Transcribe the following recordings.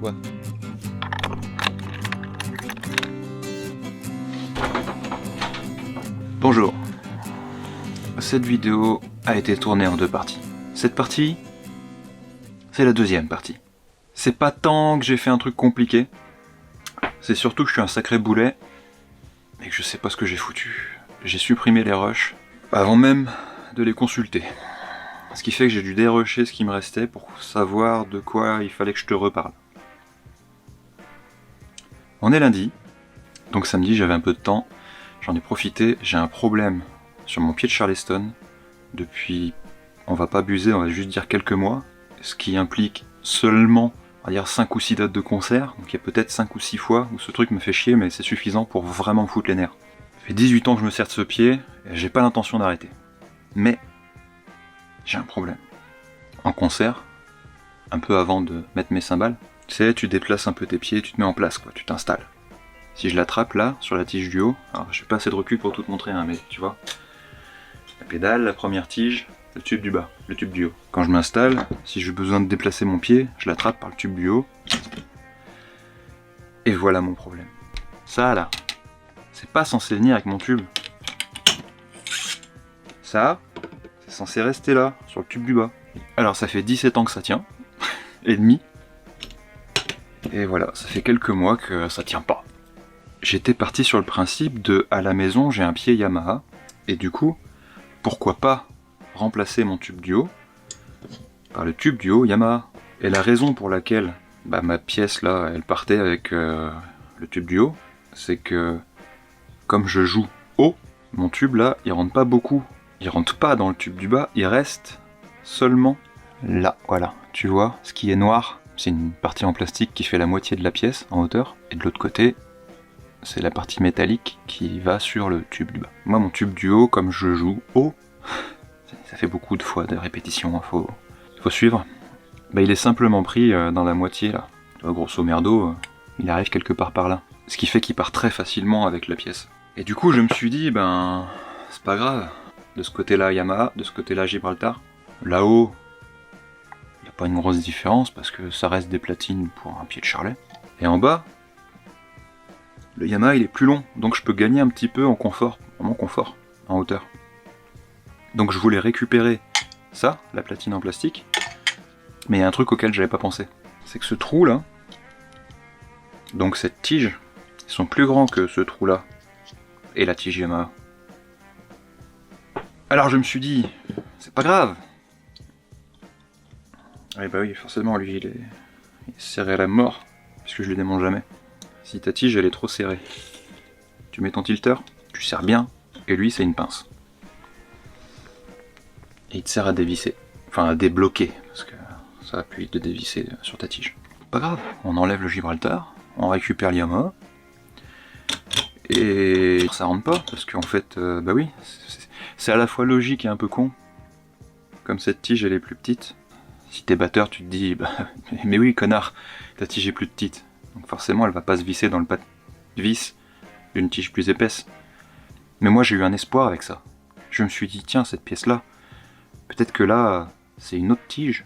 quoi. Bonjour. Cette vidéo a été tournée en deux parties. Cette partie, c'est la deuxième partie. C'est pas tant que j'ai fait un truc compliqué, c'est surtout que je suis un sacré boulet et que je sais pas ce que j'ai foutu. J'ai supprimé les rushs avant même de les consulter. Ce qui fait que j'ai dû dérusher ce qui me restait pour savoir de quoi il fallait que je te reparle. On est lundi, donc samedi j'avais un peu de temps, j'en ai profité, j'ai un problème sur mon pied de Charleston depuis, on va pas abuser, on va juste dire quelques mois, ce qui implique seulement, on va dire 5 ou 6 dates de concert, donc il y a peut-être 5 ou 6 fois où ce truc me fait chier, mais c'est suffisant pour vraiment me foutre les nerfs. Ça fait 18 ans que je me sers de ce pied, et j'ai pas l'intention d'arrêter. Mais, j'ai un problème. En concert, un peu avant de mettre mes cymbales, tu sais, tu déplaces un peu tes pieds, tu te mets en place, quoi, tu t'installes. Si je l'attrape là, sur la tige du haut, alors j'ai pas assez de recul pour tout te montrer, hein, mais tu vois, la pédale, la première tige, le tube du bas, le tube du haut. Quand je m'installe, si j'ai besoin de déplacer mon pied, je l'attrape par le tube du haut. Et voilà mon problème. Ça là, c'est pas censé venir avec mon tube. Ça, c'est censé rester là, sur le tube du bas. Alors ça fait 17 ans que ça tient, et demi. Et voilà, ça fait quelques mois que ça tient pas. J'étais parti sur le principe de, à la maison, j'ai un pied Yamaha, et du coup, pourquoi pas remplacer mon tube du haut par le tube du haut Yamaha. Et la raison pour laquelle ma pièce là, elle partait avec le tube du haut, c'est que comme je joue haut, mon tube là, il rentre pas beaucoup. Il rentre pas dans le tube du bas, il reste seulement là, voilà. Tu vois, ce qui est noir, c'est une partie en plastique qui fait la moitié de la pièce en hauteur, et de l'autre côté, c'est la partie métallique qui va sur le tube du bas. Moi, mon tube du haut, comme je joue haut, ça fait beaucoup de fois de répétitions, faut suivre. Il est simplement pris dans la moitié là. Grosso merdo, il arrive quelque part par là. Ce qui fait qu'il part très facilement avec la pièce. Et du coup, je me suis dit, c'est pas grave. De ce côté-là, Yamaha, de ce côté-là, Gibraltar. Là-haut, il n'y a pas une grosse différence parce que ça reste des platines pour un pied de charlet. Et en bas, le Yamaha il est plus long, donc je peux gagner un petit peu en confort, en hauteur. Donc je voulais récupérer ça, la platine en plastique, mais il y a un truc auquel j'avais pas pensé. C'est que ce trou là, donc cette tige, ils sont plus grands que ce trou là, et la tige Yamaha. Alors je me suis dit, c'est pas grave. Et oui, forcément lui il est serré à la mort, puisque je le démonte jamais. Si ta tige elle est trop serrée, tu mets ton tilter, tu serres bien, et lui c'est une pince. Et il te sert à dévisser, enfin à débloquer, parce que ça va plus vite de dévisser sur ta tige. Pas grave, on enlève le Gibraltar, on récupère l'Yamaha, et ça rentre pas, parce qu'en fait, oui, c'est à la fois logique et un peu con. Comme cette tige elle est plus petite, si t'es batteur tu te dis, mais oui connard, ta tige est plus petite. Donc forcément elle va pas se visser dans le pas de vis d'une tige plus épaisse. Mais moi j'ai eu un espoir avec ça. Je me suis dit tiens cette pièce là, peut-être que là c'est une autre tige.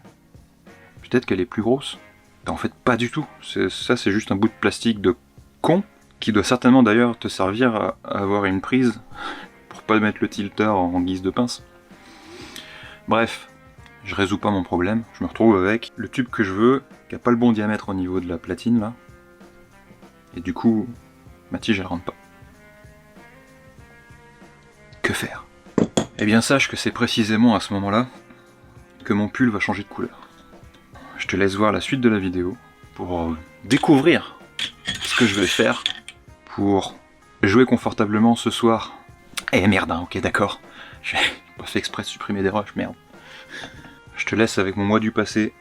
Peut-être qu'elle est plus grosse. Et en fait pas du tout. Ça c'est juste un bout de plastique de con qui doit certainement d'ailleurs te servir à avoir une prise pour pas mettre le tilter en guise de pince. Bref, je résous pas mon problème. Je me retrouve avec le tube que je veux, qui a pas le bon diamètre au niveau de la platine là. Et du coup, ma tige elle rentre pas. Que faire? Eh bien sache que c'est précisément à ce moment-là que mon pull va changer de couleur. Je te laisse voir la suite de la vidéo pour découvrir ce que je vais faire pour jouer confortablement ce soir. Eh merde, hein, ok d'accord. J'ai pas fait exprès de supprimer des rushs, merde. Je te laisse avec mon moi du passé.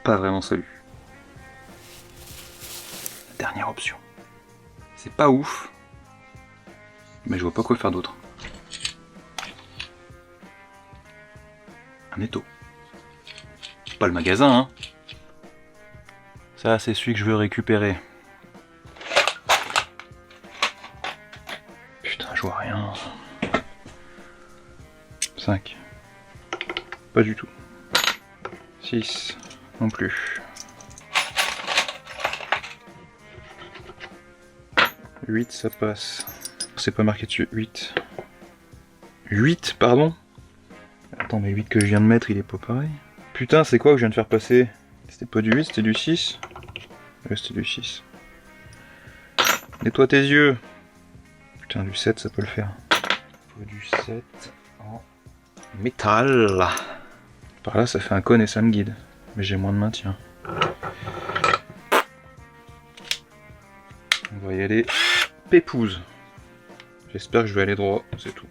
Pas vraiment salut. La dernière option. C'est pas ouf, mais je vois pas quoi faire d'autre. Un étau. Pas le magasin, hein. Ça, c'est celui que je veux récupérer. Putain, je vois rien. 5. pas du tout. 6 non plus. 8 ça passe. C'est pas marqué dessus. 8. 8 pardon. Attends mais 8 que je viens de mettre il est pas pareil. Putain c'est quoi que je viens de faire passer? C'était pas du 8, c'était du 6. Ouais c'était du 6. Nettoie tes yeux. Putain du 7 ça peut le faire. Faut du 7 en métal. Par là ça fait un cône et ça me guide. Mais j'ai moins de maintien. On va y aller pépouze. J'espère que je vais aller droit, c'est tout.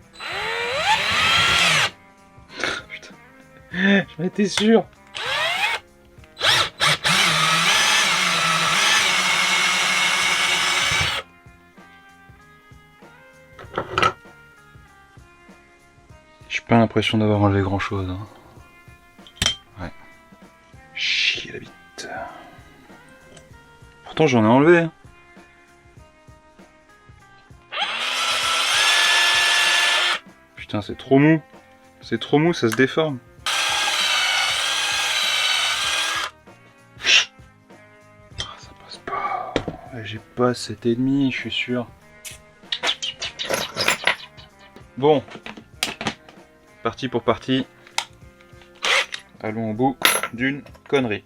Putain. J'en étais sûr. J'ai pas l'impression d'avoir enlevé grand chose. Hein. Ouais. Chier la bite. Pourtant j'en ai enlevé. Hein. Putain c'est trop mou. C'est trop mou, ça se déforme. Ah, ça passe pas. J'ai pas 7,5, je suis sûr. Bon. Parti pour partie. Allons au bout d'une connerie.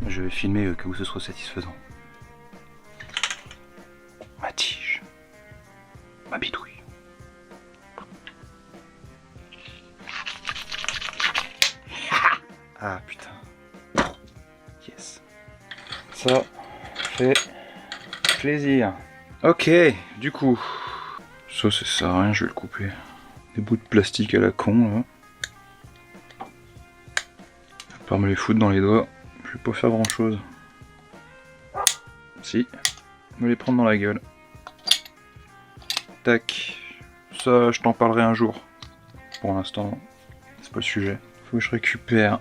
Je vais filmer au cas où ce soit satisfaisant. Ma tige. Ma bidouille. Ah putain. Yes. Ça fait plaisir. Ok, du coup. Ça sert à rien, je vais le couper. Des bouts de plastique à la con là. À part me les foutre dans les doigts, je vais pas faire grand chose. Si, me les prendre dans la gueule. Tac. Ça, je t'en parlerai un jour. Pour l'instant, c'est pas le sujet. Faut que je récupère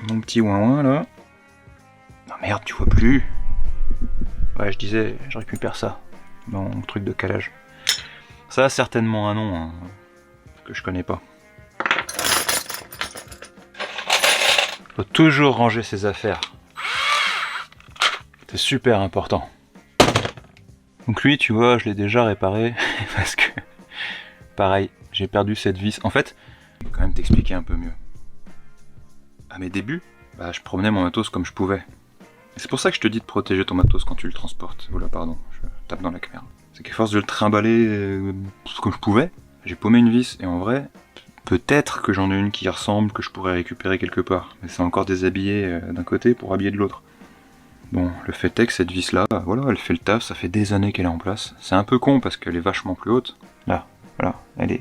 mon petit ouin là. Non merde, tu vois plus. Ouais, je disais, je récupère ça. Mon truc de calage. Ça a certainement un nom, hein, que je connais pas. Faut toujours ranger ses affaires. C'est super important. Donc lui, tu vois, je l'ai déjà réparé parce que, pareil, j'ai perdu cette vis. En fait, je vais quand même t'expliquer un peu mieux. À mes débuts, bah, je promenais mon matos comme je pouvais. Et c'est pour ça que je te dis de protéger ton matos quand tu le transportes. Oula, pardon, je tape dans la caméra. C'est qu'à force de le trimballer comme je pouvais, j'ai paumé une vis et en vrai, peut-être que j'en ai une qui ressemble, que je pourrais récupérer quelque part. Mais c'est encore déshabillé d'un côté pour habiller de l'autre. Bon, le fait est que cette vis là, voilà, elle fait le taf, ça fait des années qu'elle est en place. C'est un peu con parce qu'elle est vachement plus haute. Là, voilà, elle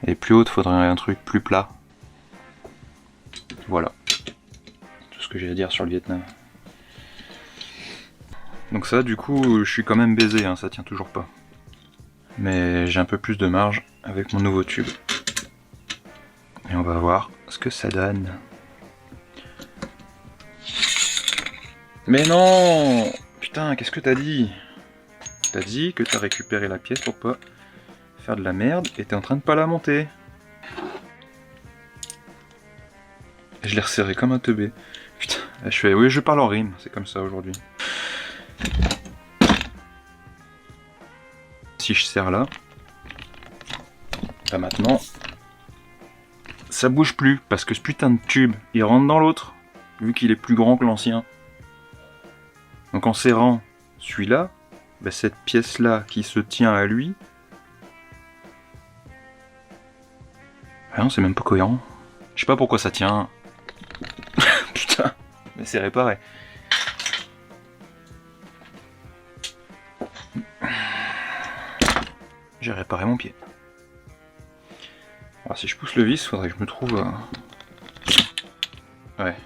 est plus haute, faudrait un truc plus plat. Voilà. Tout ce que j'ai à dire sur le Vietnam. Donc ça, du coup, je suis quand même baisé, hein, ça tient toujours pas. Mais j'ai un peu plus de marge avec mon nouveau tube. Et on va voir ce que ça donne. Mais non! Putain, qu'est-ce que t'as dit? T'as dit que t'as récupéré la pièce pour pas faire de la merde et t'es en train de pas la monter. Et je l'ai resserré comme un teubé. Putain, je fais... Oui, je parle en rime, c'est comme ça aujourd'hui. Si je serre là, bah maintenant, ça bouge plus parce que ce putain de tube, il rentre dans l'autre, vu qu'il est plus grand que l'ancien. Donc en serrant celui-là, bah cette pièce-là qui se tient à lui, ah non, c'est même pas cohérent. Je sais pas pourquoi ça tient. Putain, mais c'est réparé. J'ai réparé mon pied. Alors si je pousse le vis, faudrait que je me trouve... Ouais.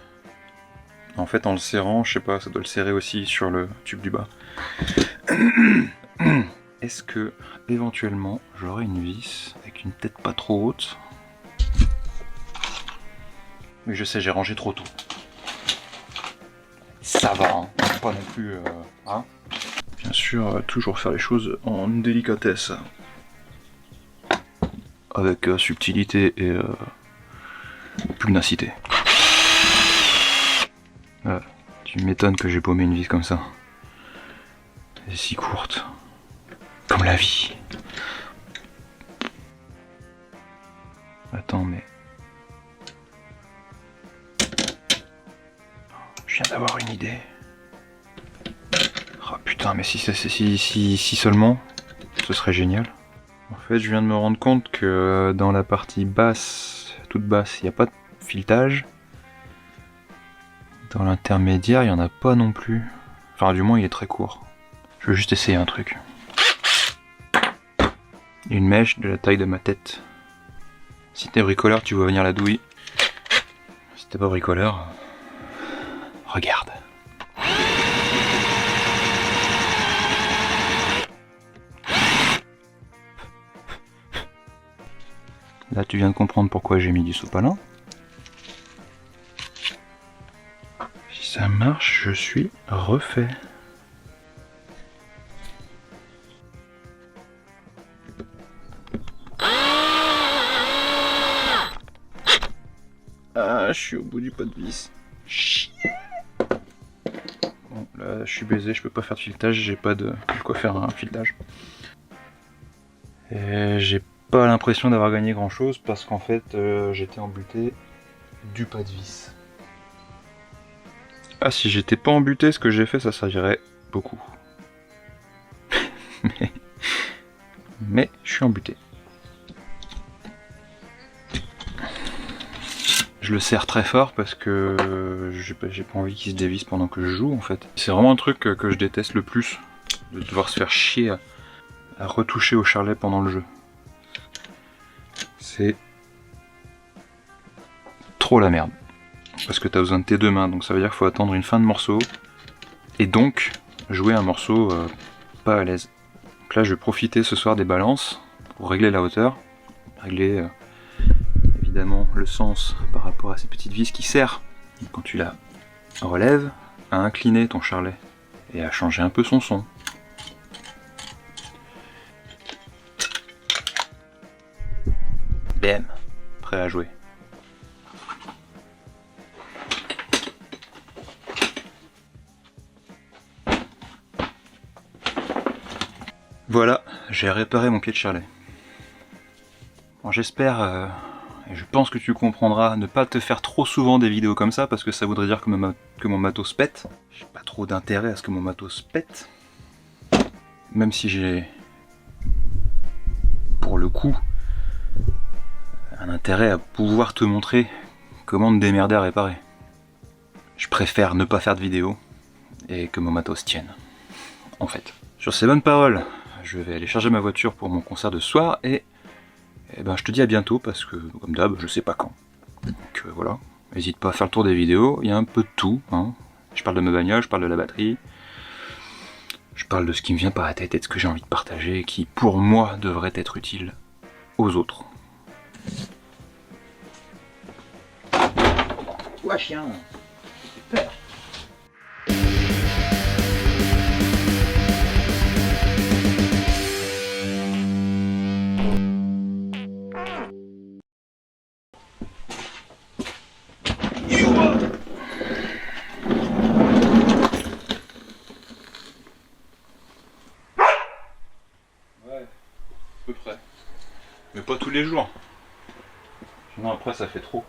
En fait en le serrant, je sais pas, ça doit le serrer aussi sur le tube du bas. est-ce que éventuellement j'aurai une vis avec une tête pas trop haute? Mais je sais, j'ai rangé trop tôt. Ça va, hein. Pas non plus... hein. Bien sûr, toujours faire les choses en délicatesse. Avec subtilité et pugnacité. Tu m'étonnes que j'ai paumé une vis comme ça. Elle est si courte. Comme la vie. Attends, mais... Je viens d'avoir une idée. Oh putain, mais si seulement, ce serait génial. En fait, je viens de me rendre compte que dans la partie basse, toute basse, il n'y a pas de filetage. Dans l'intermédiaire, il n'y en a pas non plus. Enfin, du moins, il est très court. Je veux juste essayer un truc. Une mèche de la taille de ma tête. Si t'es bricoleur, tu vois venir la douille. Si t'es pas bricoleur, regarde. Là, tu viens de comprendre pourquoi j'ai mis du sopalin. Si ça marche, je suis refait. Ah, je suis au bout du pot de vis. Bon, là, je suis baisé, je peux pas faire de filetage, j'ai pas de quoi faire un filetage. Et j'ai pas l'impression d'avoir gagné grand chose parce qu'en fait, j'étais embuté du pas de vis. Ah, si j'étais pas embuté, ce que j'ai fait, ça servirait beaucoup. mais je suis embuté. Je le serre très fort parce que j'ai pas envie qu'il se dévisse pendant que je joue en fait. C'est vraiment un truc que je déteste le plus, de devoir se faire chier à retoucher au charlet pendant le jeu. C'est trop la merde. Parce que t'as besoin de tes deux mains, donc ça veut dire qu'il faut attendre une fin de morceau. Et donc, jouer un morceau pas à l'aise. Donc là, je vais profiter ce soir des balances pour régler la hauteur. Régler évidemment le sens par rapport à ces petites vis qui servent, quand tu la relèves, à incliner ton charlet et à changer un peu son son. Bam, prêt à jouer. Voilà, j'ai réparé mon pied de charlet. Bon, j'espère, et je pense que tu comprendras, ne pas te faire trop souvent des vidéos comme ça, parce que ça voudrait dire que mon matos pète. J'ai pas trop d'intérêt à ce que mon matos pète. Même si j'ai, pour le coup, un intérêt à pouvoir te montrer comment me démerder à réparer. Je préfère ne pas faire de vidéo, et que mon matos tienne, en fait. Sur ces bonnes paroles, je vais aller charger ma voiture pour mon concert de ce soir, et ben, je te dis à bientôt, parce que, comme d'hab, je sais pas quand. Donc voilà, n'hésite pas à faire le tour des vidéos, il y a un peu de tout, hein. Je parle de ma bagnole, je parle de la batterie, je parle de ce qui me vient par la tête et de ce que j'ai envie de partager, et qui, pour moi, devrait être utile aux autres. Quoi, chien? J'ai peur. Ouais, à peu près. Mais pas tous les jours. Sinon après ça fait trop.